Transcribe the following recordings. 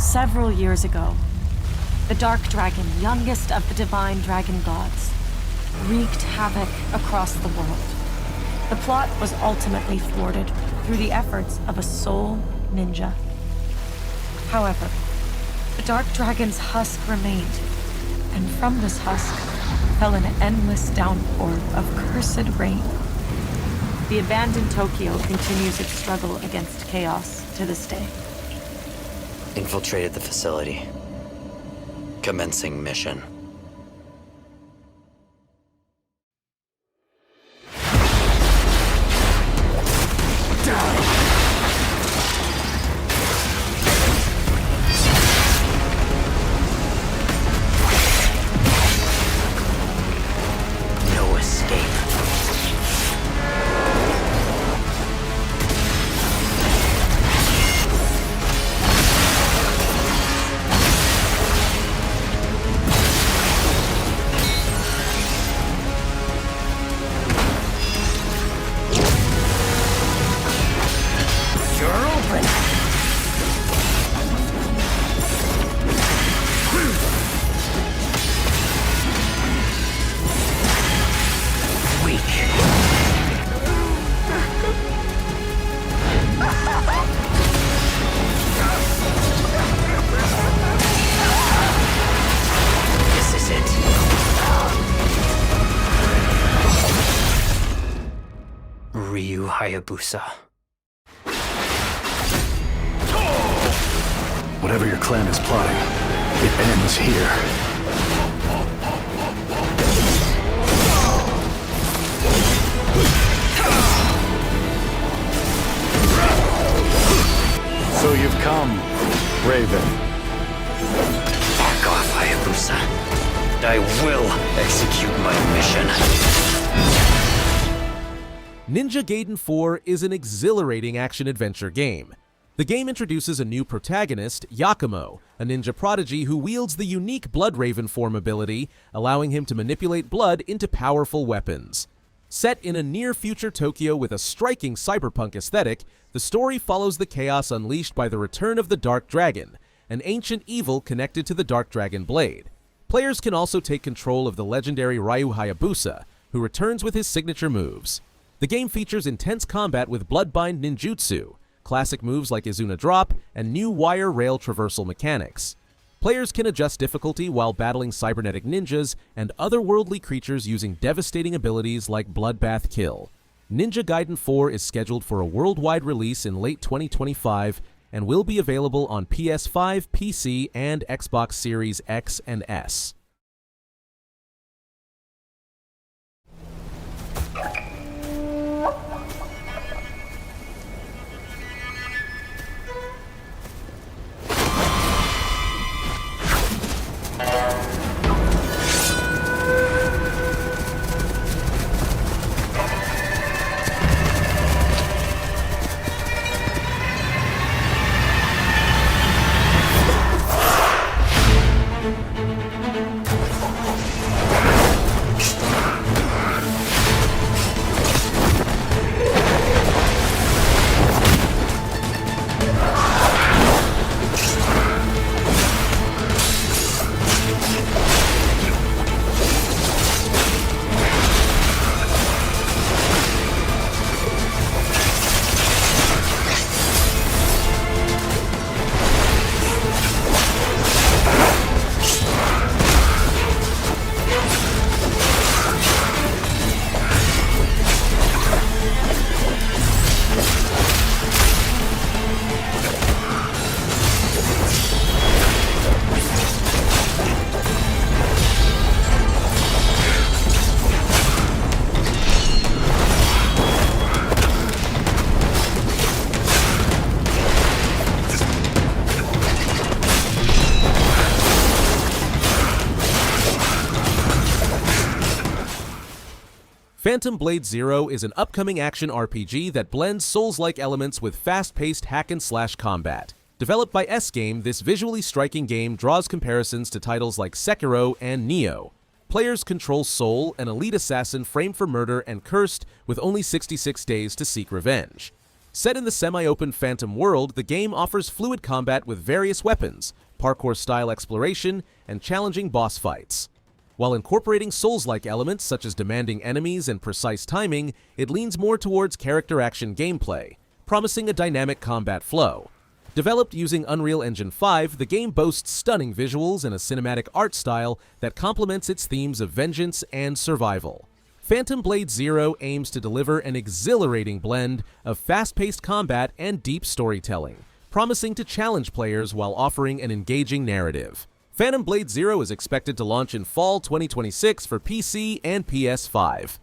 Several years ago, the Dark Dragon, youngest of the divine dragon gods, wreaked havoc across the world. The plot was ultimately thwarted through the efforts of a sole ninja. However, the Dark Dragon's husk remained, and from this husk fell an endless downpour of cursed rain. The abandoned Tokyo continues its struggle against chaos to this day. Infiltrated the facility. Commencing mission. No escape. Hayabusa. Whatever your clan is plotting, it ends here. So you've come, Raven. Back off, Hayabusa. I will execute my mission. Ninja Gaiden 4 is an exhilarating action-adventure game. The game introduces a new protagonist, Yakumo, a ninja prodigy who wields the unique Blood Raven form ability, allowing him to manipulate blood into powerful weapons. Set in a near-future Tokyo with a striking cyberpunk aesthetic, the story follows the chaos unleashed by the return of the Dark Dragon, an ancient evil connected to the Dark Dragon Blade. Players can also take control of the legendary Ryu Hayabusa, who returns with his signature moves. The game features intense combat with Bloodbind ninjutsu, classic moves like Izuna Drop, and new wire rail traversal mechanics. Players can adjust difficulty while battling cybernetic ninjas and otherworldly creatures using devastating abilities like Bloodbath Kill. Ninja Gaiden 4 is scheduled for a worldwide release in late 2025 and will be available on PS5, PC, and Xbox Series X and S. Phantom Blade Zero is an upcoming action RPG that blends Souls-like elements with fast-paced hack-and-slash combat. Developed by S-Game, this visually striking game draws comparisons to titles like Sekiro and Nioh. Players control Soul, an elite assassin framed for murder and cursed with only 66 days to seek revenge. Set in the semi-open Phantom world, the game offers fluid combat with various weapons, parkour-style exploration, and challenging boss fights. While incorporating Souls-like elements such as demanding enemies and precise timing, it leans more towards character action gameplay, promising a dynamic combat flow. Developed using Unreal Engine 5, the game boasts stunning visuals and a cinematic art style that complements its themes of vengeance and survival. Phantom Blade Zero aims to deliver an exhilarating blend of fast-paced combat and deep storytelling, promising to challenge players while offering an engaging narrative. Phantom Blade Zero is expected to launch in fall 2026 for PC and PS5.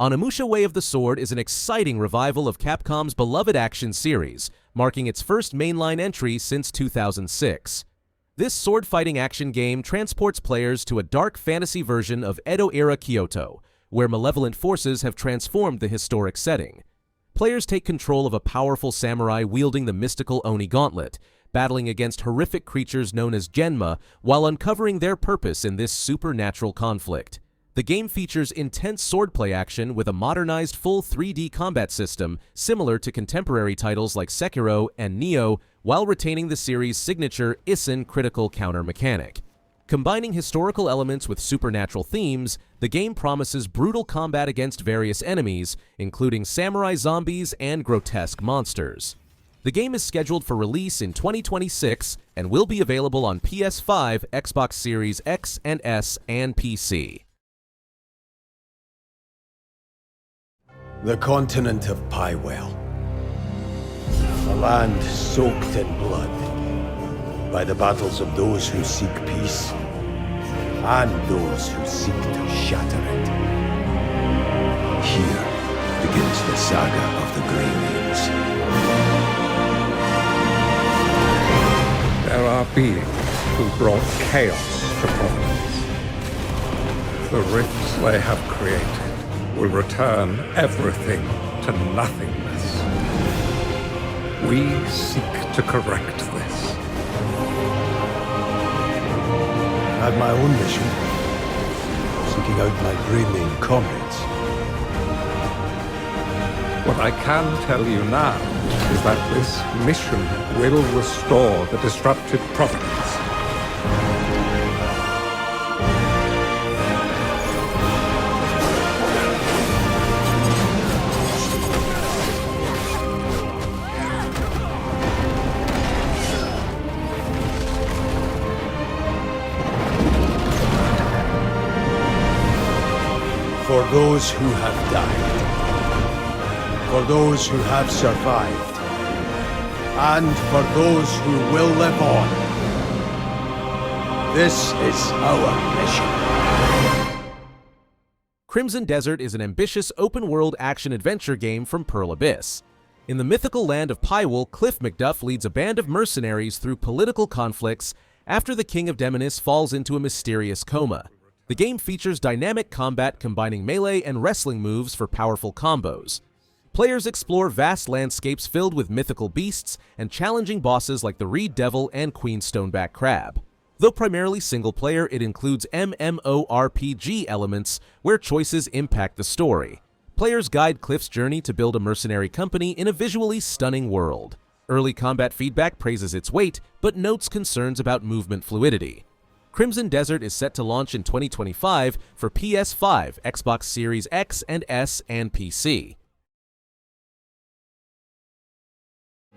Onimusha Way of the Sword is an exciting revival of Capcom's beloved action series, marking its first mainline entry since 2006. This sword-fighting action game transports players to a dark fantasy version of Edo-era Kyoto, where malevolent forces have transformed the historic setting. Players take control of a powerful samurai wielding the mystical Oni gauntlet, battling against horrific creatures known as Genma while uncovering their purpose in this supernatural conflict. The game features intense swordplay action with a modernized full 3D combat system similar to contemporary titles like Sekiro and Nioh, while retaining the series' signature Isen critical counter mechanic. Combining historical elements with supernatural themes, the game promises brutal combat against various enemies, including samurai zombies and grotesque monsters. The game is scheduled for release in 2026 and will be available on PS5, Xbox Series X and S, and PC. The continent of Pywell. A land soaked in blood by the battles of those who seek peace and those who seek to shatter it. Here begins the saga of the Greymanes. There are beings who brought chaos to Providence. The rifts they have created will return everything to nothingness. We seek to correct this. I have my own mission, seeking out my Greymane comrades. What I can tell you now is that this mission will restore the disrupted Providence. For those who have died, for those who have survived, and for those who will live on. This is our mission. Crimson Desert is an ambitious open-world action-adventure game from Pearl Abyss. In the mythical land of Pywell, Cliff McDuff leads a band of mercenaries through political conflicts after the King of Demonis falls into a mysterious coma. The game features dynamic combat combining melee and wrestling moves for powerful combos. Players explore vast landscapes filled with mythical beasts and challenging bosses like the Reed Devil and Queen Stoneback Crab. Though primarily single-player, it includes MMORPG elements where choices impact the story. Players guide Cliff's journey to build a mercenary company in a visually stunning world. Early combat feedback praises its weight, but notes concerns about movement fluidity. Crimson Desert is set to launch in 2025 for PS5, Xbox Series X and S, and PC. "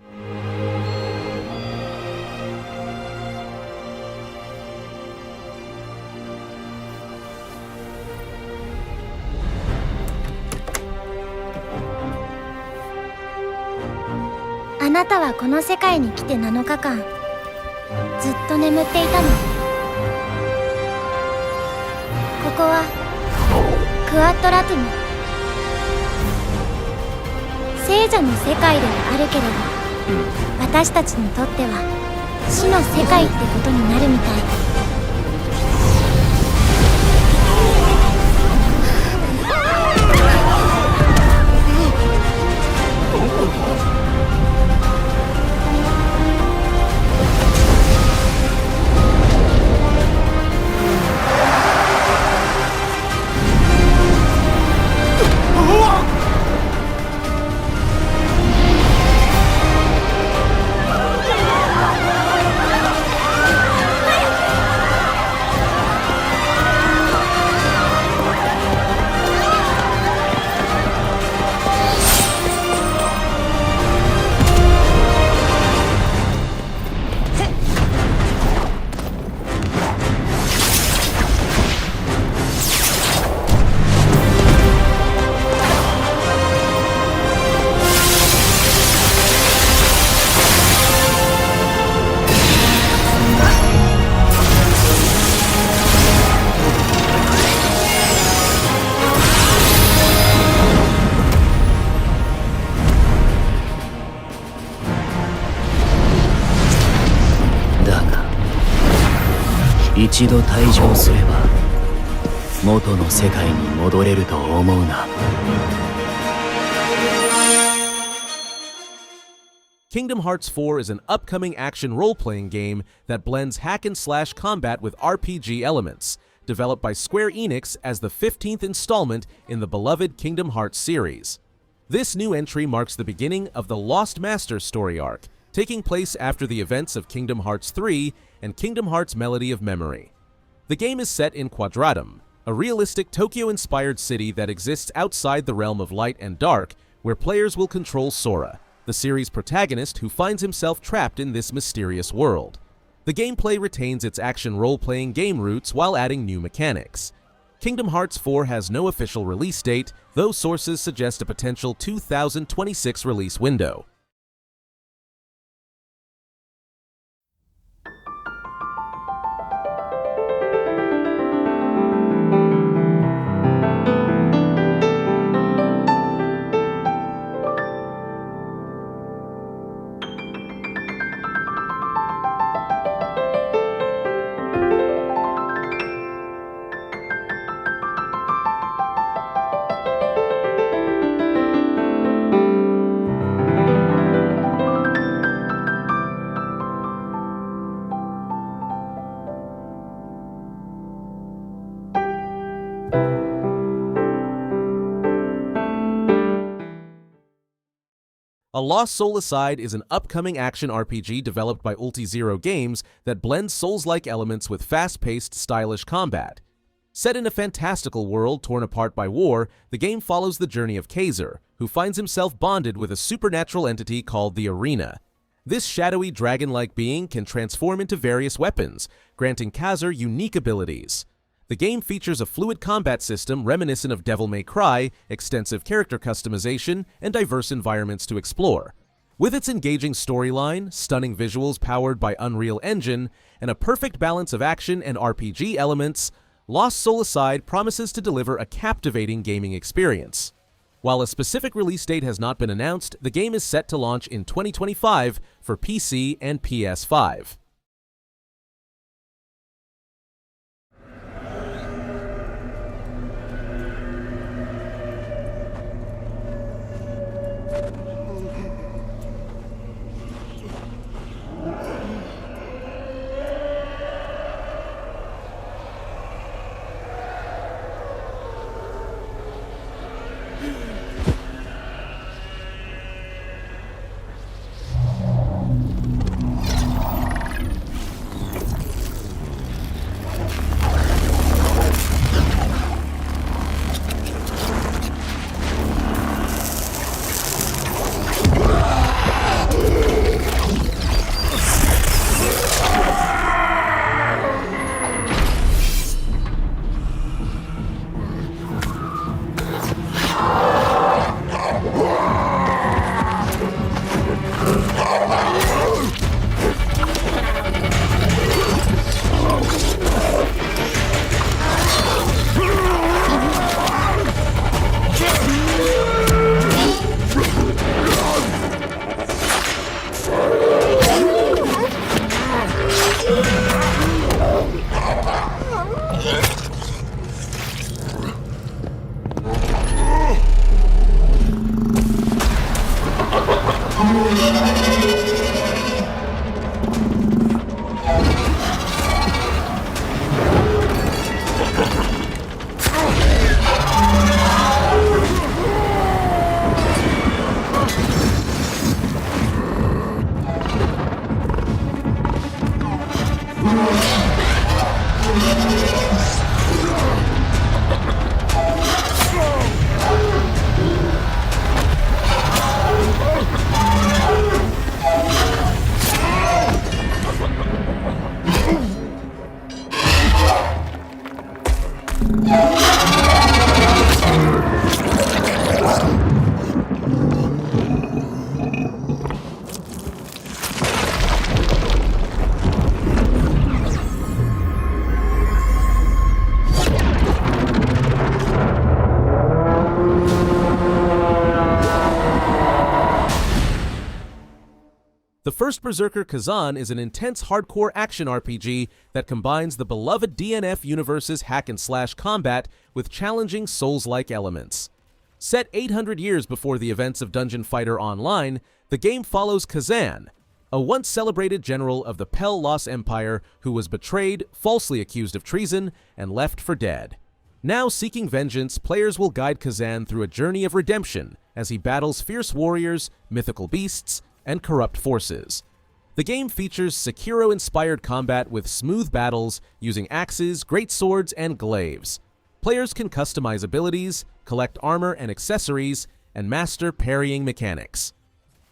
あなたはこの世界に来て7日間、ずっと眠っていたの。ここはクワッドラトゥム。聖者の世界ではあるけれど、私たちにとっては死の世界ってことになるみたい。一度退場すれば元の世界に戻れると思うな。 Kingdom Hearts 4 is an upcoming action role-playing game that blends hack-and-slash combat with RPG elements, developed by Square Enix as the 15th installment in the beloved Kingdom Hearts series. This new entry marks the beginning of the Lost Master story arc, taking place after the events of Kingdom Hearts 3 and Kingdom Hearts Melody of Memory. The game is set in Quadratum, a realistic Tokyo-inspired city that exists outside the realm of light and dark, where players will control Sora, the series' protagonist who finds himself trapped in this mysterious world. The gameplay retains its action role-playing game roots while adding new mechanics. Kingdom Hearts 4 has no official release date, though sources suggest a potential 2026 release window. A Lost Soul Aside is an upcoming action RPG developed by Ulti-Zero Games that blends Souls-like elements with fast-paced, stylish combat. Set in a fantastical world torn apart by war, the game follows the journey of Khazan, who finds himself bonded with a supernatural entity called the Arena. This shadowy dragon-like being can transform into various weapons, granting Khazan unique abilities. The game features a fluid combat system reminiscent of Devil May Cry, extensive character customization, and diverse environments to explore. With its engaging storyline, stunning visuals powered by Unreal Engine, and a perfect balance of action and RPG elements, Lost Soul Aside promises to deliver a captivating gaming experience. While a specific release date has not been announced, the game is set to launch in 2025 for PC and PS5. first Berserker Khazan is an intense hardcore action RPG that combines the beloved DNF universe's hack-and-slash combat with challenging Souls-like elements. Set 800 years before the events of Dungeon Fighter Online, the game follows Khazan, a once-celebrated general of the Pell Loss Empire who was betrayed, falsely accused of treason, and left for dead. Now seeking vengeance, players will guide Khazan through a journey of redemption as he battles fierce warriors, mythical beasts, and corrupt forces. The game features Sekiro-inspired combat with smooth battles using axes, greatswords, and glaives. Players can customize abilities, collect armor and accessories, and master parrying mechanics.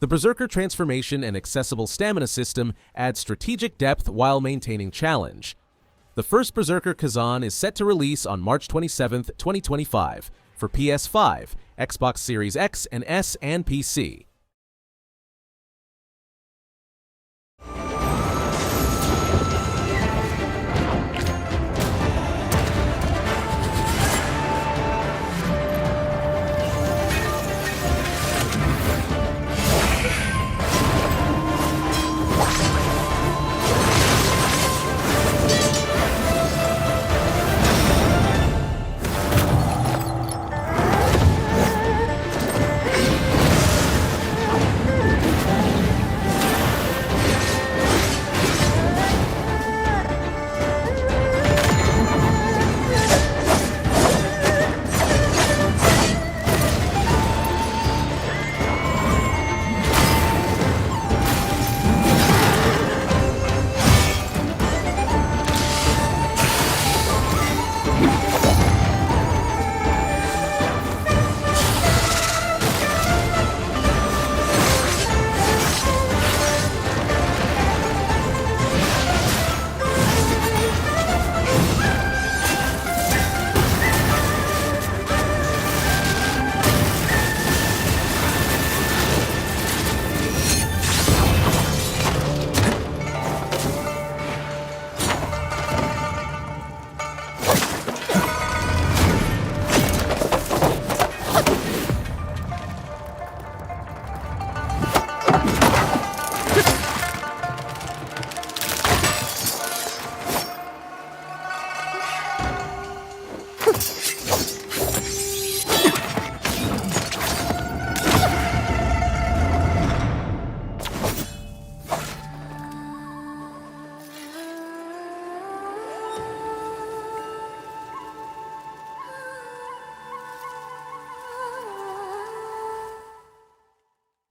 The Berserker transformation and accessible stamina system add strategic depth while maintaining challenge. The first Berserker Khazan is set to release on March 27, 2025, for PS5, Xbox Series X and S, and PC.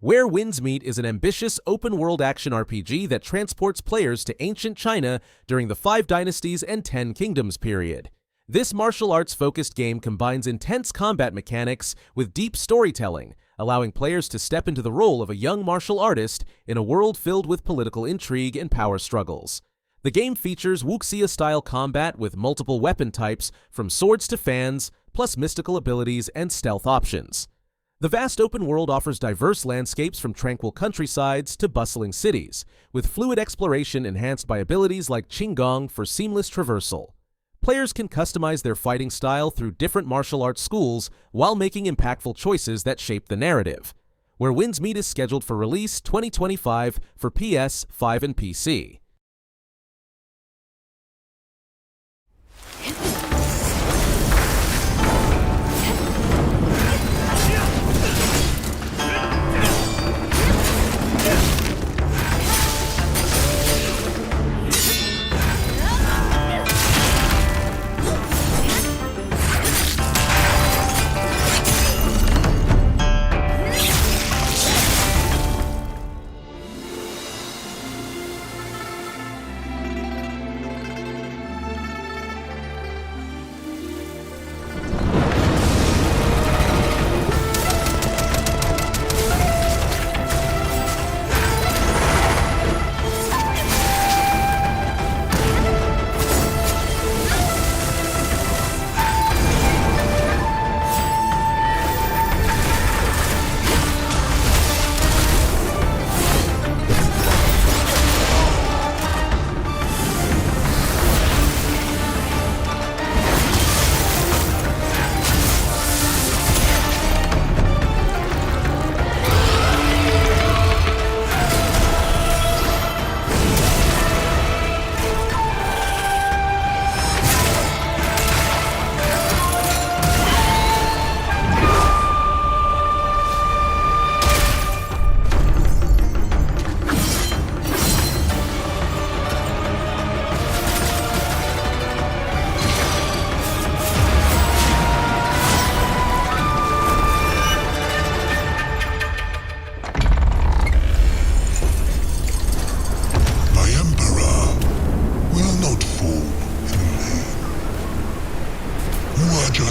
Where Winds Meet is an ambitious open-world action RPG that transports players to ancient China during the 5 Dynasties and 10 Kingdoms period. This martial arts-focused game combines intense combat mechanics with deep storytelling, allowing players to step into the role of a young martial artist in a world filled with political intrigue and power struggles. The game features Wuxia-style combat with multiple weapon types from swords to fans, plus mystical abilities and stealth options. The vast open world offers diverse landscapes from tranquil countrysides to bustling cities, with fluid exploration enhanced by abilities like Qinggong for seamless traversal. Players can customize their fighting style through different martial arts schools while making impactful choices that shape the narrative. Where Winds Meet is scheduled for release 2025 for PS5 and PC.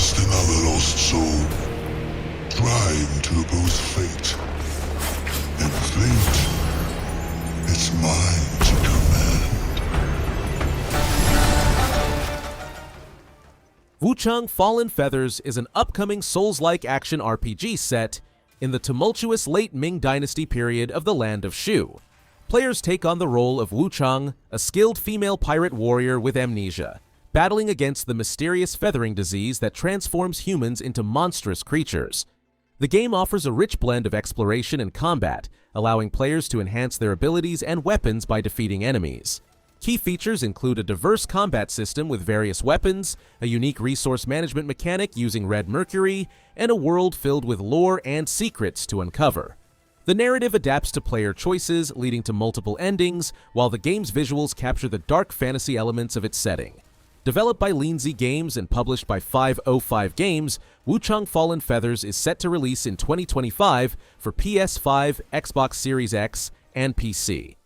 just another lost soul, trying to oppose fate. And fate, it's mine to command. Wuchang Fallen Feathers is an upcoming Souls-like action RPG set in the tumultuous late Ming Dynasty period of the land of Shu. Players take on the role of Wuchang, a skilled female pirate warrior with amnesia, battling against the mysterious feathering disease that transforms humans into monstrous creatures. The game offers a rich blend of exploration and combat, allowing players to enhance their abilities and weapons by defeating enemies. Key features include a diverse combat system with various weapons, a unique resource management mechanic using red mercury, and a world filled with lore and secrets to uncover. The narrative adapts to player choices, leading to multiple endings, while the game's visuals capture the dark fantasy elements of its setting. Developed by Lindsay Games and published by 505 Games, Wuchang Fallen Feathers is set to release in 2025 for PS5, Xbox Series X, and PC.